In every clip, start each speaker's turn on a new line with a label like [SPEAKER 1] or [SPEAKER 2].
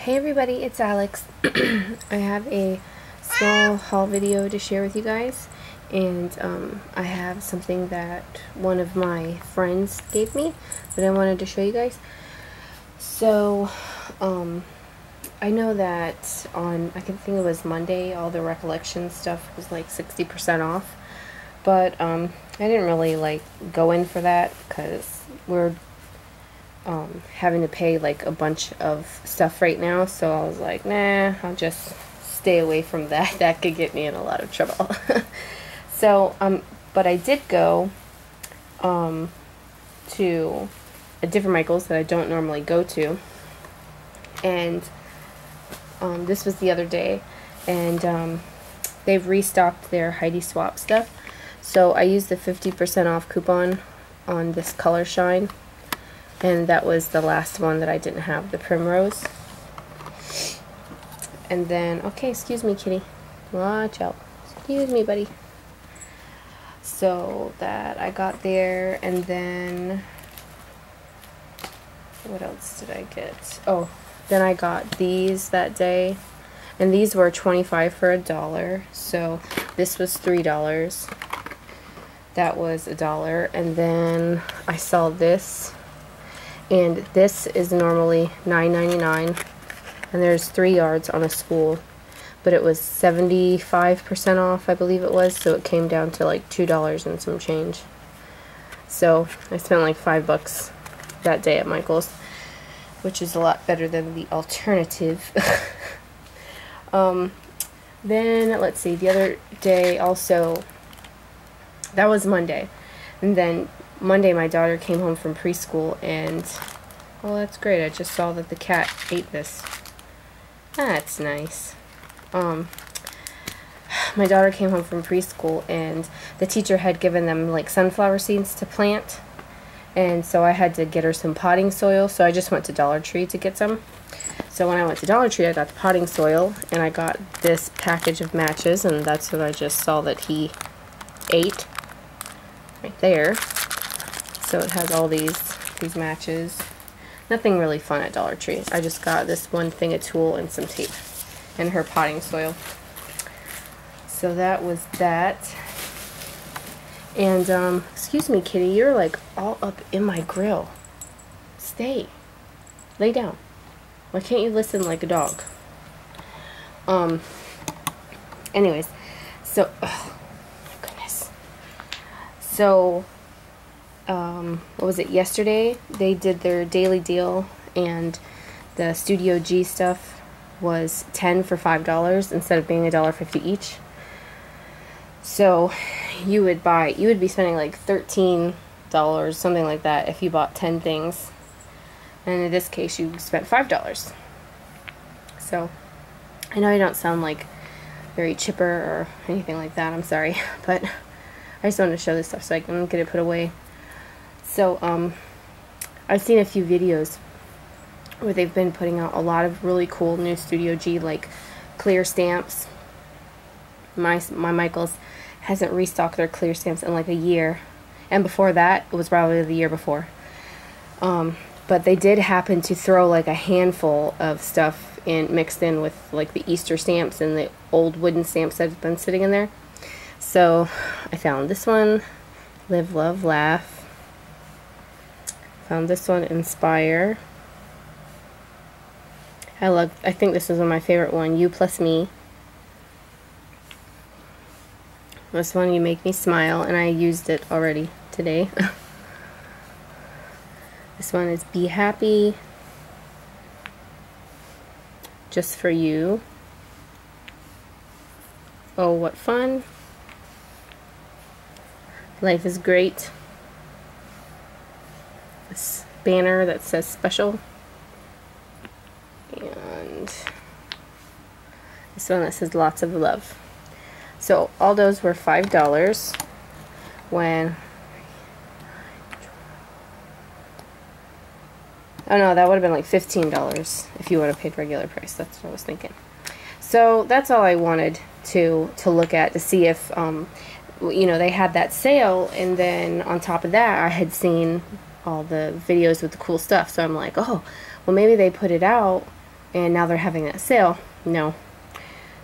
[SPEAKER 1] Hey everybody, it's Alex. I have a small haul video to share with you guys, and I have something that one of my friends gave me that I wanted to show you guys. So I know that I can think it was Monday, all the recollection stuff was like 60% off, but I didn't really like go in for that because we're having to pay like a bunch of stuff right now, so I was like, nah, I'll just stay away from that. That could get me in a lot of trouble. So but I did go to a different Michael's that I don't normally go to, and this was the other day, and they've restocked their Heidi Swap stuff, so I used the 50% off coupon on this Color Shine. And that was the last one that I didn't have, the Primrose. And then, okay, excuse me, kitty. Watch out. Excuse me, buddy. So that I got there, and then what else did I get? Oh, then I got these that day, and these were 25 for $1. So this was $3. That was $1, and then I saw this. And this is normally $9.99, and there's 3 yards on a spool, but it was 75% off, I believe it was, so it came down to like $2 and some change. So I spent like $5 that day at Michael's, which is a lot better than the alternative. Then let's see, the other day also, that was Monday, and then Monday my daughter came home from preschool, and well, that's great, I just saw that the cat ate this. That's nice. My daughter came home from preschool, and the teacher had given them like sunflower seeds to plant, and so I had to get her some potting soil, so I just went to Dollar Tree to get some. So when I went to Dollar Tree, I got the potting soil, and I got this package of matches, and that's what I just saw that he ate right there. So it has all these matches. Nothing really fun at Dollar Tree. I just got this one thing of tulle and some tape and her potting soil. So that was that. And excuse me, kitty, you're like all up in my grill. Stay. Lay down. Why can't you listen like a dog? Anyways, so oh my goodness. So what was it, yesterday they did their daily deal, and the Studio G stuff was 10 for $5 instead of being $1.50 each. So you would be spending like $13, something like that, if you bought 10 things, and in this case you spent $5. So I know I don't sound like very chipper or anything like that, I'm sorry, but I just wanted to show this stuff so I can get it put away. So, I've seen a few videos where they've been putting out a lot of really cool new Studio G, like clear stamps. My Michael's hasn't restocked their clear stamps in like a year, and before that, it was probably the year before. But they did happen to throw like a handful of stuff mixed in with like the Easter stamps and the old wooden stamps that have been sitting in there. So, I found this one, Live, Love, Laugh. Found this one, Inspire. I think this is my favorite one, You Plus Me. This one, You Make Me Smile, and I used it already today. This one is Be Happy. Just for You. Oh, what fun. Life is Great. This banner that says special, and this one that says lots of love. So all those were $5 when, oh no, that would have been like $15 if you would have paid regular price. That's what I was thinking. So that's all I wanted to look at, to see if you know, they had that sale, and then on top of that I had seen all the videos with the cool stuff, so I'm like, oh, well, maybe they put it out and now they're having that sale. No.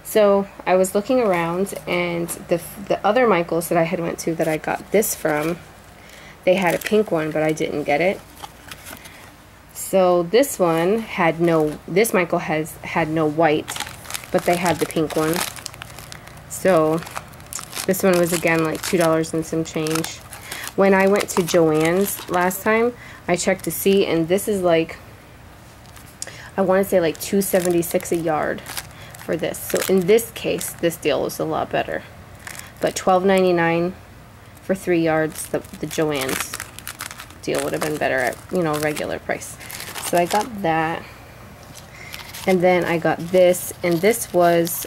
[SPEAKER 1] So I was looking around, and the other Michaels that I had went to that I got this from, they had a pink one, but I didn't get it. So this one had no, this Michael had no white, but they had the pink one. So this one was again like $2 and some change. When I went to Joann's last time, I checked to see, and this is like, I want to say like $2.76 a yard for this. So in this case, this deal was a lot better. But $12.99 for 3 yards, the Joann's deal would have been better at, you know, regular price. So I got that. And then I got this, and this was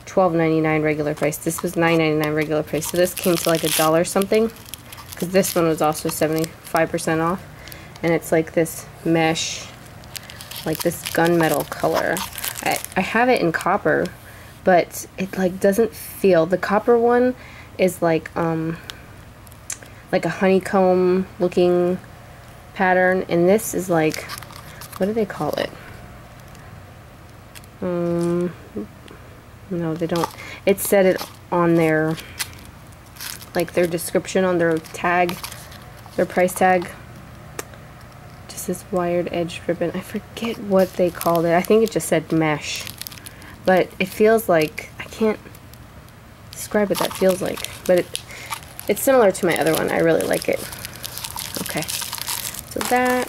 [SPEAKER 1] $12.99 regular price. This was $9.99 regular price. So this came to like $1 something, because this one was also 75% off. And it's like this mesh, like this gunmetal color. I have it in copper, but it like doesn't feel, the copper one is like a honeycomb looking pattern, and this is like, what do they call it? No, they don't. It said it on their, like their description on their tag, their price tag. Just this wired edge ribbon. I forget what they called it. I think it just said mesh. But it feels like, I can't describe what that feels like. But it's similar to my other one. I really like it. Okay. So that.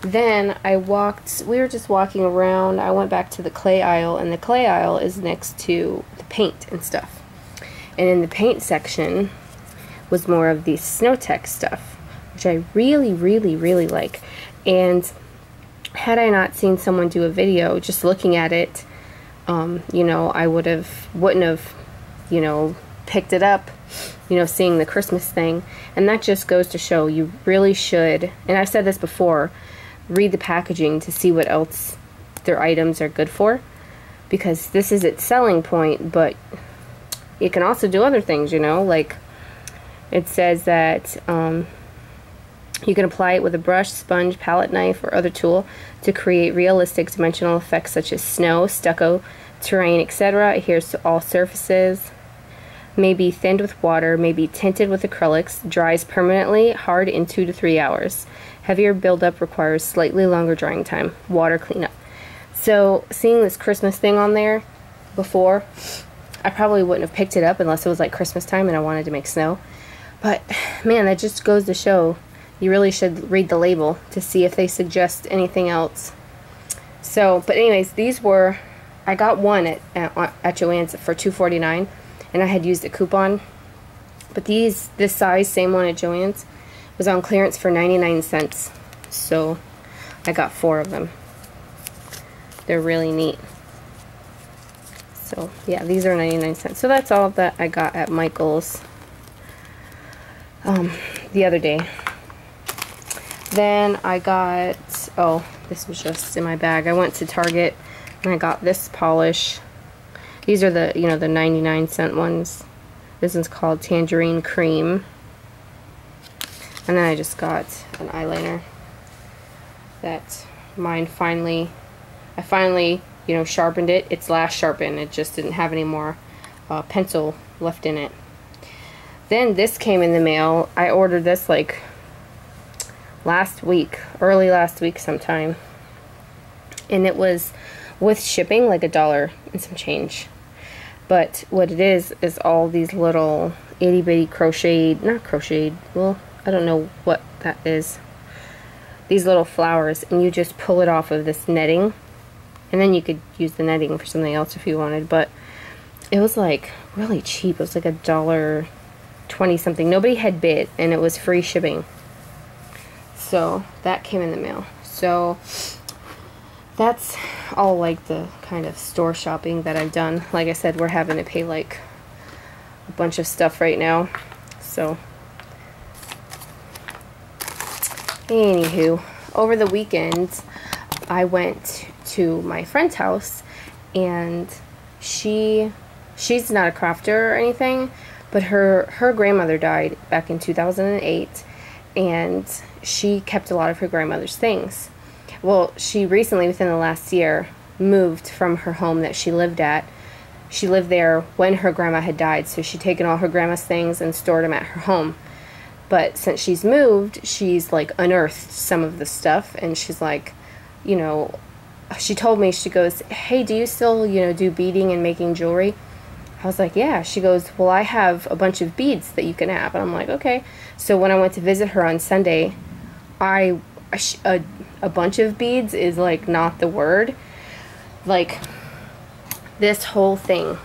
[SPEAKER 1] Then I walked, we were just walking around. I went back to the clay aisle, and the clay aisle is next to the paint and stuff. And in the paint section was more of the Snow-Tech stuff, which I really, really, really like. And had I not seen someone do a video, just looking at it, you know, I wouldn't have, you know, picked it up, you know, seeing the Christmas thing. And that just goes to show you really should, and I've said this before, read the packaging to see what else their items are good for, because this is its selling point, but it can also do other things, you know, like it says that you can apply it with a brush, sponge, palette knife, or other tool to create realistic dimensional effects such as snow, stucco, terrain, etc. Adheres to all surfaces. May be thinned with water, may be tinted with acrylics, dries permanently, hard in 2 to 3 hours. Heavier buildup requires slightly longer drying time. Water cleanup. So seeing this Christmas thing on there before, I probably wouldn't have picked it up unless it was like Christmas time and I wanted to make snow. But man, that just goes to show you really should read the label to see if they suggest anything else. So, but anyways, these were, I got one at Joann's for $2.49, and I had used a coupon. But this size, same one at Joann's, was on clearance for 99 cents. So I got 4 of them. They're really neat. So yeah, these are 99 cents. So that's all that I got at Michael's the other day. Then I got, oh, this was just in my bag. I went to Target and I got this polish. These are the, you know, the 99-cent ones. This one's called Tangerine Cream. And then I just got an eyeliner that I finally, you know, sharpened it. It's last sharpened. It just didn't have any more pencil left in it. Then this came in the mail. I ordered this like last week, early last week sometime. And it was with shipping like $1 and some change. But what it is all these little itty bitty crocheted, not crocheted, well, I don't know what that is. These little flowers, and you just pull it off of this netting. And then you could use the netting for something else if you wanted, but it was like really cheap. It was like $1.20 something. Nobody had bid, and it was free shipping. So that came in the mail. So that's all like the kind of store shopping that I've done. Like I said, we're having to pay like a bunch of stuff right now. So anywho, over the weekend I went to my friend's house, and she's not a crafter or anything, but her grandmother died back in 2008, and she kept a lot of her grandmother's things. Well, she recently, within the last year, moved from her home that she lived at. She lived there when her grandma had died, so she'd taken all her grandma's things and stored them at her home. But since she's moved, she's like unearthed some of the stuff, and she's like, you know, she told me, she goes, hey, do you still, you know, do beading and making jewelry? I was like, yeah. She goes, well, I have a bunch of beads that you can have. And I'm like, okay. So when I went to visit her on Sunday, a bunch of beads is like not the word. Like this whole thing,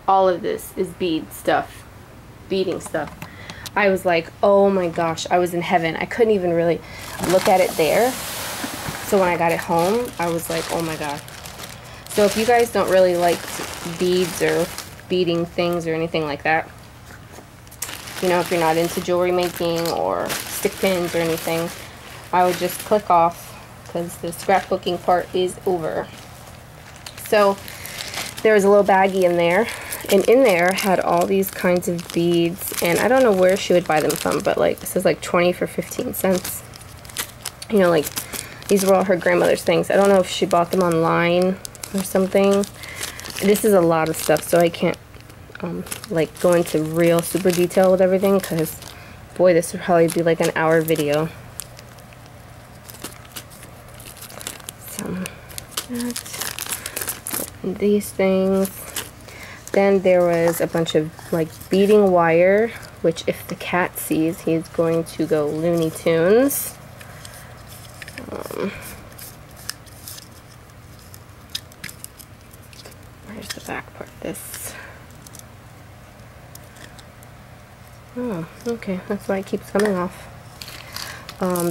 [SPEAKER 1] all of this is bead stuff, beading stuff. I was like, oh my gosh, I was in heaven. I couldn't even really look at it there. So when I got it home, I was like, oh my god. So if you guys don't really like beads or beading things or anything like that, you know, if you're not into jewelry making or stick pins or anything, I would just click off because the scrapbooking part is over. So there was a little baggie in there, and in there had all these kinds of beads, and I don't know where she would buy them from, but like this is like 20 for 15 cents. You know, like these were all her grandmother's things. I don't know if she bought them online or something. This is a lot of stuff, so I can't like go into real super detail with everything, because boy, this would probably be like an hour video. So these things. Then there was a bunch of like beading wire, which if the cat sees, he's going to go Looney Tunes. Where's the back part? This. Oh, okay. That's why it keeps coming off.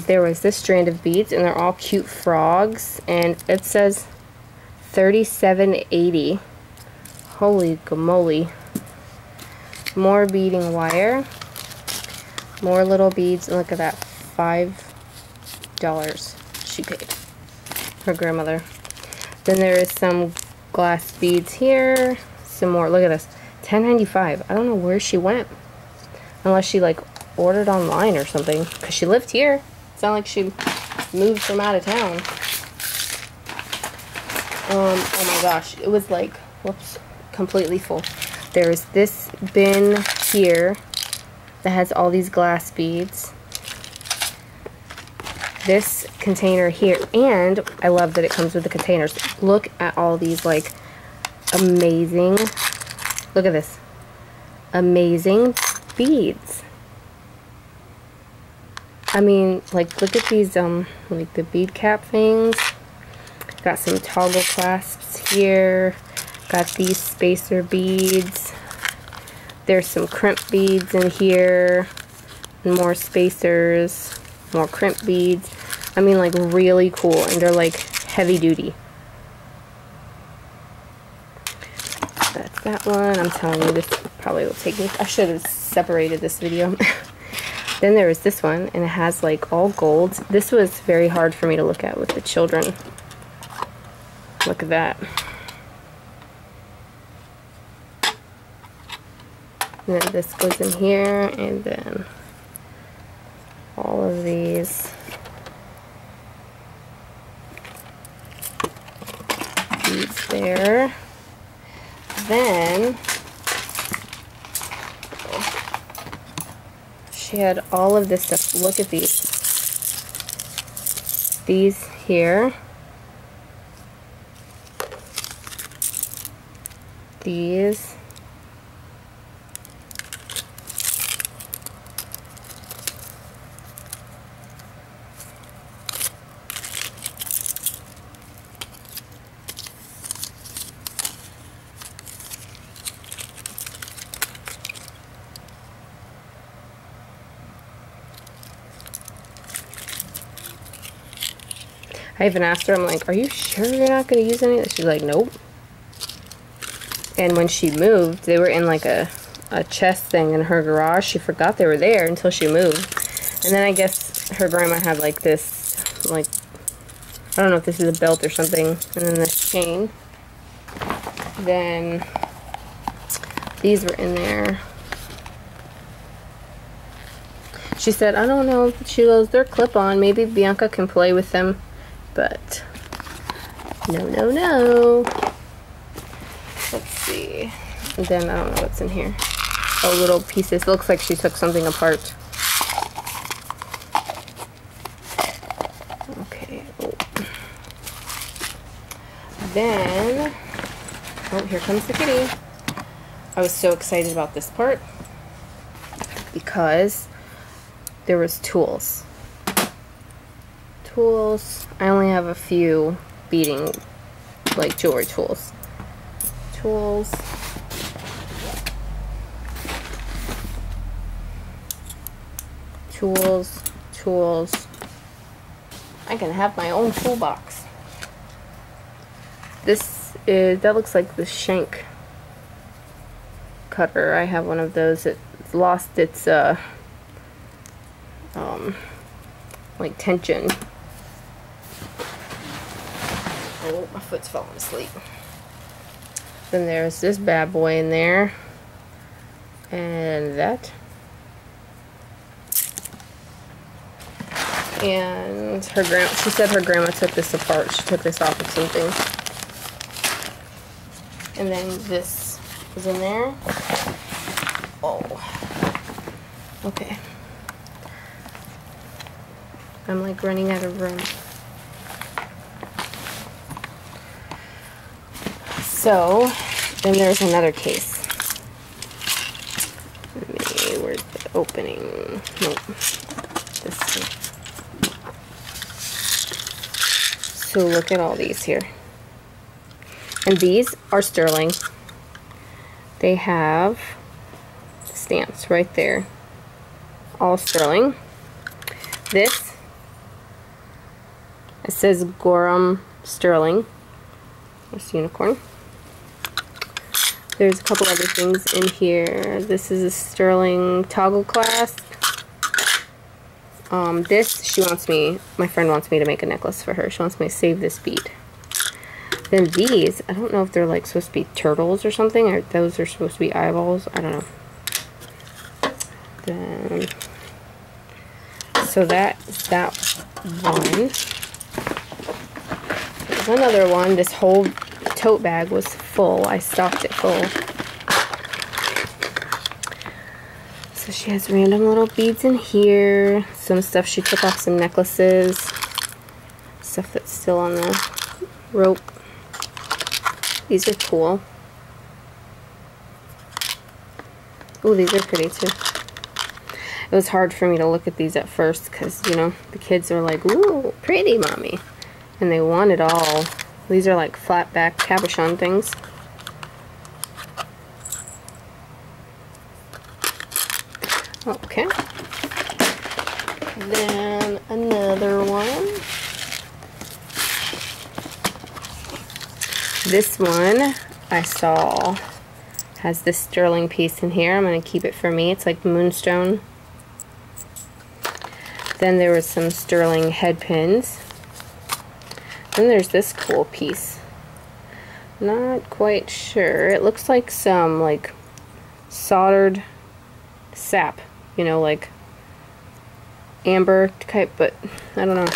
[SPEAKER 1] There was this strand of beads, and they're all cute frogs, and it says $37.80. Holy gamoly. More beading wire. More little beads, and look at that. $5 she paid. Her grandmother. Then there is some glass beads here. Some more. Look at this. $10.95. I don't know where she went. Unless she like ordered online or something. Because she lived here. It's not like she moved from out of town. Oh my gosh. It was like, whoops, completely full. There's this bin here that has all these glass beads. This container here, and I love that it comes with the containers. Look at all these like amazing, look at this, amazing beads. I mean, like, look at these like the bead cap things. Got some toggle clasps here. Got these spacer beads. There's some crimp beads in here. More spacers. More crimp beads. I mean, like, really cool. And they're like heavy duty. That's that one. I'm telling you, this probably will take me. I should have separated this video. Then there is this one, and it has like all gold. This was very hard for me to look at with the children. Look at that. And then this goes in here, and then all of these beads there. Then she had all of this stuff. Look at these. These here. These. I even asked her, I'm like, are you sure you're not going to use any of this? She's like, nope. And when she moved, they were in like a chest thing in her garage. She forgot they were there until she moved. And then I guess her grandma had like this, like, I don't know if this is a belt or something. And then this chain. Then these were in there. She said, I don't know. She goes, they're clip-on. Maybe Bianca can play with them. But no, no, no. Let's see. And then I don't know what's in here. Oh, little pieces. Looks like she took something apart. Okay. Oh. Then, oh, here comes the kitty. I was so excited about this part because there was tools. Tools. I only have a few beading, like jewelry tools. Tools. Tools. Tools. I can have my own toolbox. This is, that looks like the shank cutter. I have one of those. It lost its like tension. Oh, my foot's falling asleep. Then there's this bad boy in there, and that, and her she said her grandma took this apart. She took this off of something. And then this is in there. Oh. Okay. I'm like running out of room. So, then there's another case. Where's the opening? Nope. This one. So look at all these here. And these are sterling. They have stamps right there. All sterling. This, it says Gorham Sterling. This unicorn. There's a couple other things in here. This is a sterling toggle clasp. This, she wants me, my friend wants me to make a necklace for her. She wants me to save this bead. Then these, I don't know if they're like supposed to be turtles or something, or those are supposed to be eyeballs. I don't know. Then, so that's that one. There's another one. This whole tote bag was full. I stocked it full. So she has random little beads in here. Some stuff she took off, some necklaces. Stuff that's still on the rope. These are cool. Oh, these are pretty too. It was hard for me to look at these at first because, you know, the kids are like, ooh, pretty, mommy. And they want it all. These are like flat back cabochon things. Okay. Then another one. This one I saw has this sterling piece in here. I'm going to keep it for me. It's like moonstone. Then there was some sterling head pins. Then there's this cool piece. Not quite sure. It looks like some like soldered sap, you know, like amber type, but I don't know.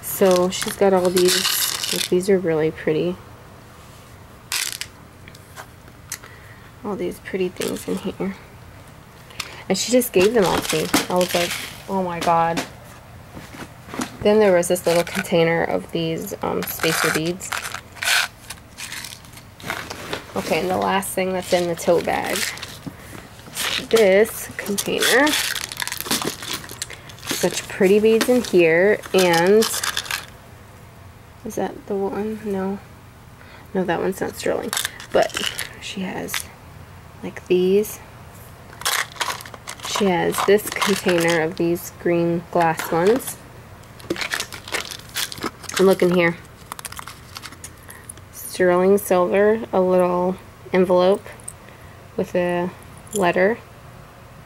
[SPEAKER 1] So she's got all these. These are really pretty. All these pretty things in here. And she just gave them all to me. I was like, oh my god. Then there was this little container of these spacer beads. Okay, and the last thing that's in the tote bag. This container. Such pretty beads in here, and is that the one? No. No, that one's not sterling. But she has like these. She has this container of these green glass ones. And look in here. Sterling silver, a little envelope with a letter.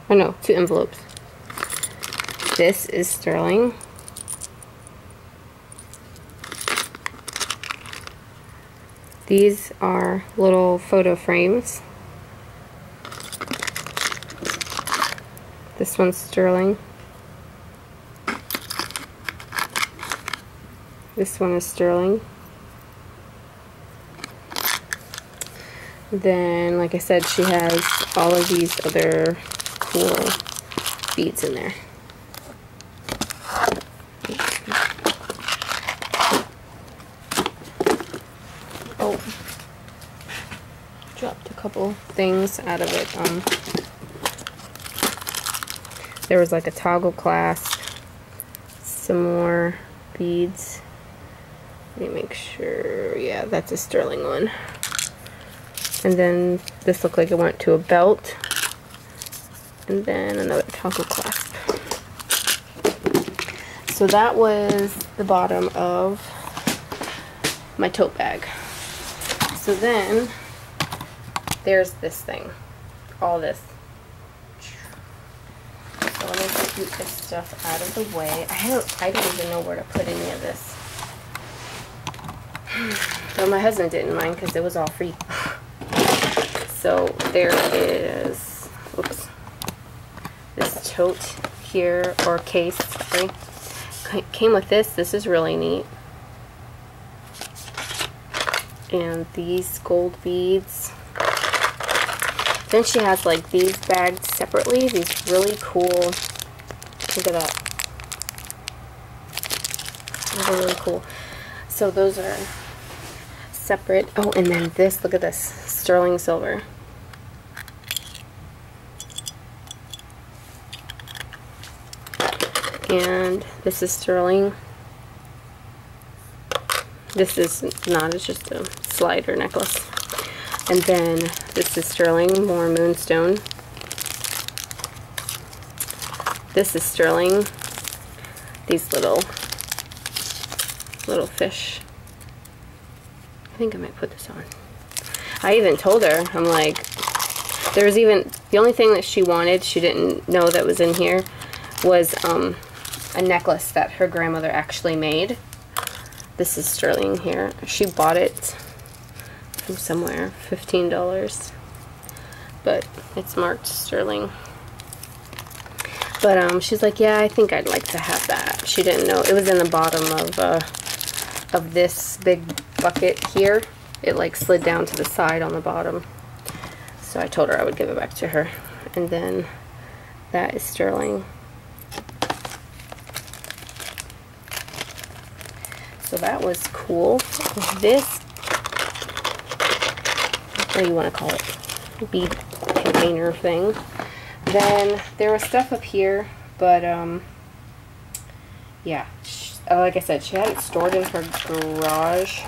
[SPEAKER 1] Oh no, 2 envelopes. This is sterling. These are little photo frames. This one's sterling. This one is sterling. Then, like I said, she has all of these other cool beads in there. Oh, dropped a couple things out of it. There was like a toggle clasp, some more beads. Let me make sure. Yeah, that's a sterling one. And then this looked like it went to a belt. And then another toggle clasp. So that was the bottom of my tote bag. So then there's this thing. All this. So let me scoot this stuff out of the way. I don't even know where to put any of this. Well, my husband didn't mind because it was all free. So there is, oops, this tote here, or case, sorry. Came with this. This is really neat. And these gold beads. Then she has like these bagged separately. These really cool, look at that. They're really cool. So those are separate. Oh, and then this, look at this, sterling silver. And this is sterling. This is not, it's just a slider necklace. And then this is sterling, more moonstone. This is sterling. These little fish. I think I might put this on. I even told her, I'm like, there was even, the only thing that she wanted, she didn't know that was in here, was a necklace that her grandmother actually made. This is sterling here. She bought it from somewhere, $15, but it's marked sterling. But she's like, yeah, I think I'd like to have that. She didn't know it was in the bottom of this big bucket here. It like slid down to the side on the bottom. So I told her I would give it back to her. And then that is sterling. So that was cool. This, what do you want to call it? Bead container thing. Then there was stuff up here, but yeah, like I said, she had it stored in her garage.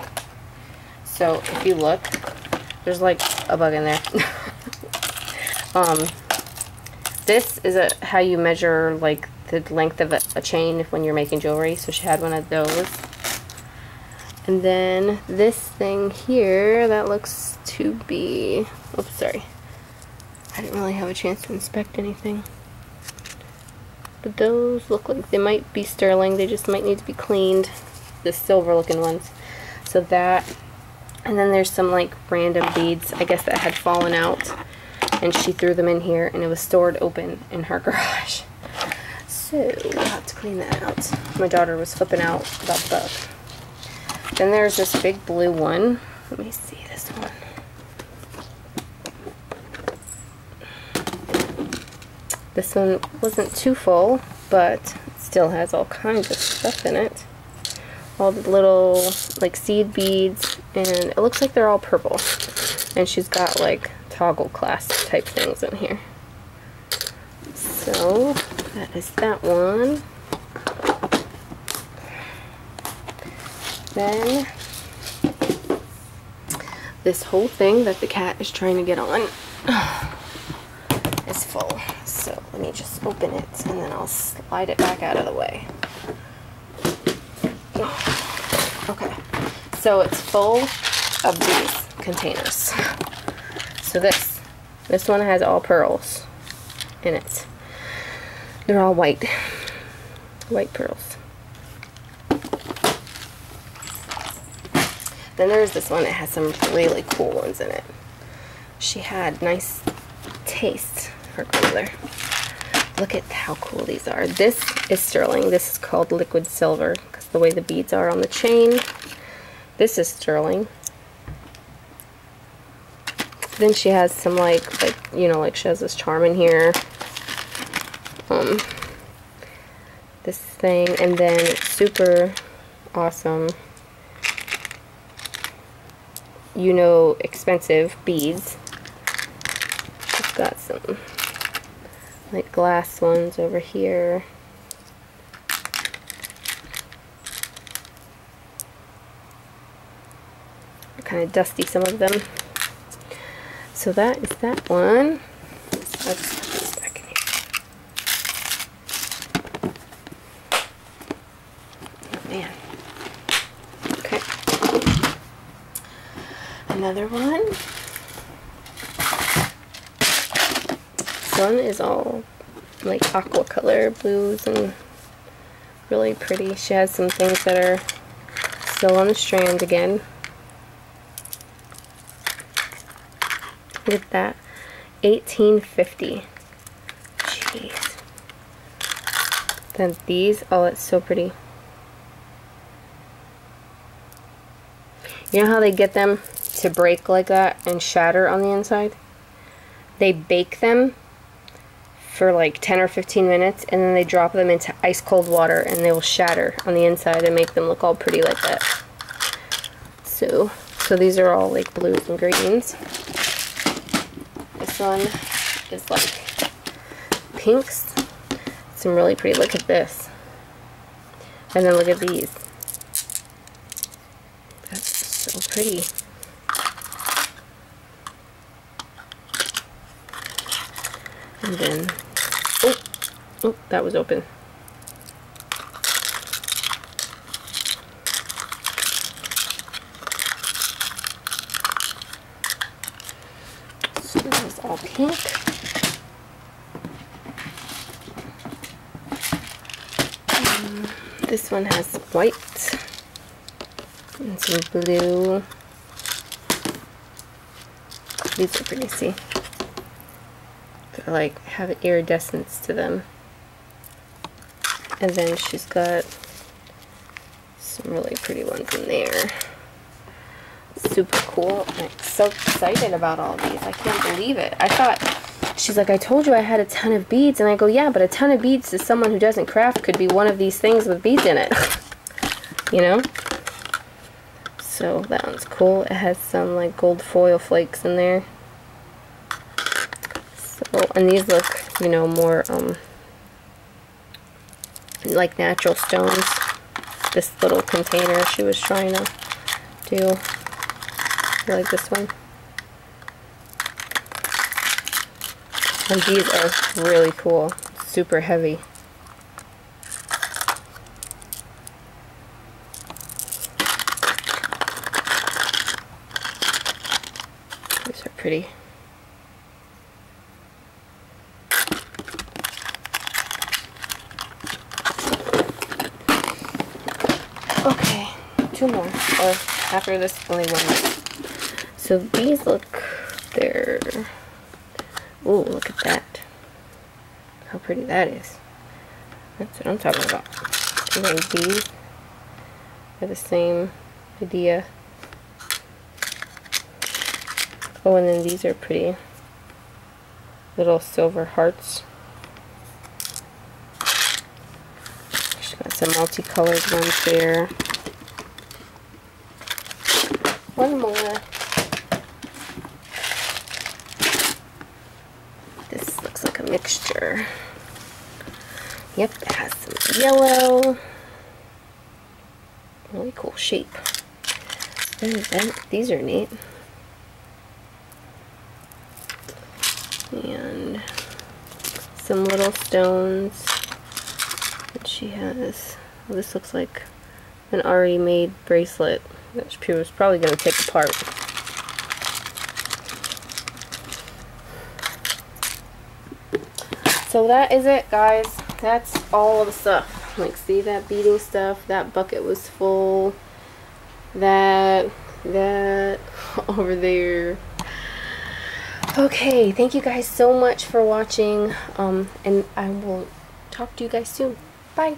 [SPEAKER 1] So if you look, there's like a bug in there. This is how you measure like the length of a chain when you're making jewelry. So she had one of those. And then this thing here, that looks to be, oops, sorry. I didn't really have a chance to inspect anything. But those look like they might be sterling. They just might need to be cleaned. The silver looking ones. So that, and then there's some like random beads, I guess, that had fallen out. And she threw them in here and it was stored open in her garage. So we'll have to clean that out. My daughter was flipping out about the bug. Then there's this big blue one. Let me see this one. This one wasn't too full, but it still has all kinds of stuff in it. All the little like seed beads, and it looks like they're all purple. And she's got like toggle clasp type things in here. So that is that one. Then this whole thing that the cat is trying to get on is full. So let me just open it and then I'll slide it back out of the way. Okay, so it's full of these containers. So this one has all pearls in it. They're all white pearls. Then there's this one that has some really cool ones in it. She had nice taste, her grandmother. Look at how cool these are. This is sterling. This is called liquid silver because the way the beads are on the chain. This is sterling. Then she has some like you know, like she has this charm in here. This thing, and then super awesome, you know, expensive beads. She's got some like glass ones over here. Kind of dusty, some of them. So that is that one. Let's put this back in here. Oh man. Okay. Another one. This one is all like aqua color blues and really pretty. She has some things that are still on the strand again. Look at that. $18.50. Jeez. Then these, oh, it's so pretty. You know how they get them to break like that and shatter on the inside? They bake them for like 10 or 15 minutes and then they drop them into ice cold water and they will shatter on the inside and make them look all pretty like that. So these are all like blues and greens. This one is like pinks. Some really pretty. Look at this. And then look at these. That's so pretty. And then, oh, that was open. So this is all pink. This one has white and some blue. These are pretty, see? They're like, have iridescence to them. And then she's got some really pretty ones in there. Super cool. I'm so excited about all these. I can't believe it. I thought, she's like, I told you I had a ton of beads. And I go, yeah, but a ton of beads to someone who doesn't craft could be one of these things with beads in it. You know? So that one's cool. It has some like gold foil flakes in there. So, and these look, you know, more like natural stones. This little container she was trying to do. I like this one. And these are really cool. Super heavy. These are pretty. Okay, two more. Or after this, only one more. So these look, they're, ooh, look at that. How pretty that is. That's what I'm talking about. And then these are the same idea. Oh, and then these are pretty. Little silver hearts. She's got some multicolored ones there. One more. This looks like a mixture. Yep, it has some yellow. Really cool shape. These are neat. And some little stones that she has. Well, this looks like an already made bracelet that she was probably going to take apart. So that is it, guys. That's all the stuff. Like, see that beading stuff? That bucket was full. That over there. Okay, thank you guys so much for watching, and I will talk to you guys soon. Bye.